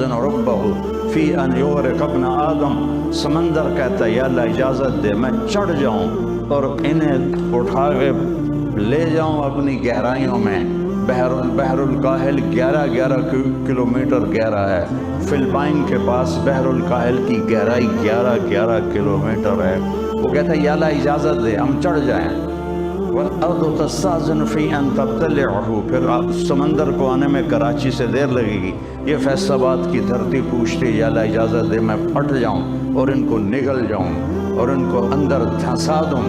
یستأذن ربہ فی ان یغرق ابن آدم، سمندر کہتا ہے یا اللہ اجازت دے میں چڑھ جاؤں اور انہیں اٹھا کے لے جاؤں اپنی گہرائیوں میں۔ بحر الکاہل 11 کلومیٹر گہرا ہے، فلپائن کے پاس بحر الکاہل کی گہرائی 11 کلومیٹر ہے۔ وہ کہتا ہے یا اللہ اجازت دے ہم چڑھ جائیں۔ والارض تستأذن فی ان تبتلعہ، پھر سمندر کو آنے میں کراچی سے دیر لگے گی۔ یہ فیصل آباد کی دھرتی پوچھتی یا اللہ اجازت دے میں پھٹ جاؤں اور ان کو نگل جاؤں اور ان کو اندر دھنسا دوں۔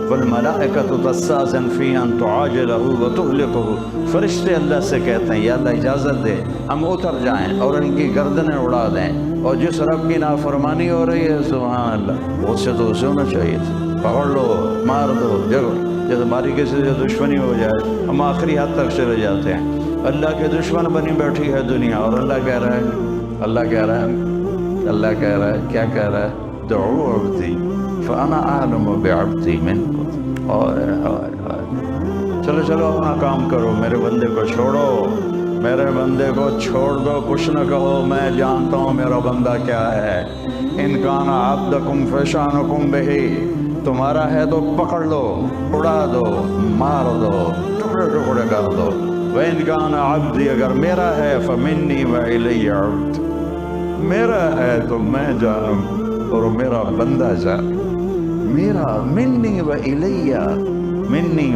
والملائکۃ تستأذن فی ان تعاجلہ وتہلکہ، فرشتے اللہ سے کہتے ہیں یا اللہ اجازت دے ہم اتر جائیں اور ان کی گردنیں اڑا دیں۔ اور جس رب کی نافرمانی ہو رہی ہے سبحان اللہ، اس سے تو اسے ہونا چاہیے تھا، پکڑ لو مار دو، جب ہماری کسی سے دشمنی ہو جائے ہم آخری حد تک چلے جاتے ہیں۔ اللہ کے دشمن بنی بیٹھی ہے دنیا، اور اللہ کہہ رہا ہے کیا کہہ رہا ہے؟ دعو عبدی فانا اعلم بعبدی منکم۔ چلو اپنا کام کرو، میرے بندے کو چھوڑو، میرے بندے کو چھوڑ دو، کچھ نہ کہو، میں جانتا ہوں میرا بندہ کیا ہے۔ ان کان عبدکم فشانکم بہ، تمہارا ہے تو پکڑ لو، اڑا دو، مار دو، ٹکڑے ٹکڑے کر دو۔ وَإِنْ كَانَ عَبْدِي، اگر میرا ہے فَمِنِّي وَإِلَيَّ عَبْدِ، میرا ہے تو میں جانوں اور میرا بندہ جان، میرا منی و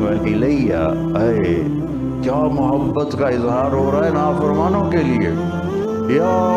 الیہ۔ اے کیا محبت کا اظہار ہو رہا ہے نافرمانوں کے لیے۔ یا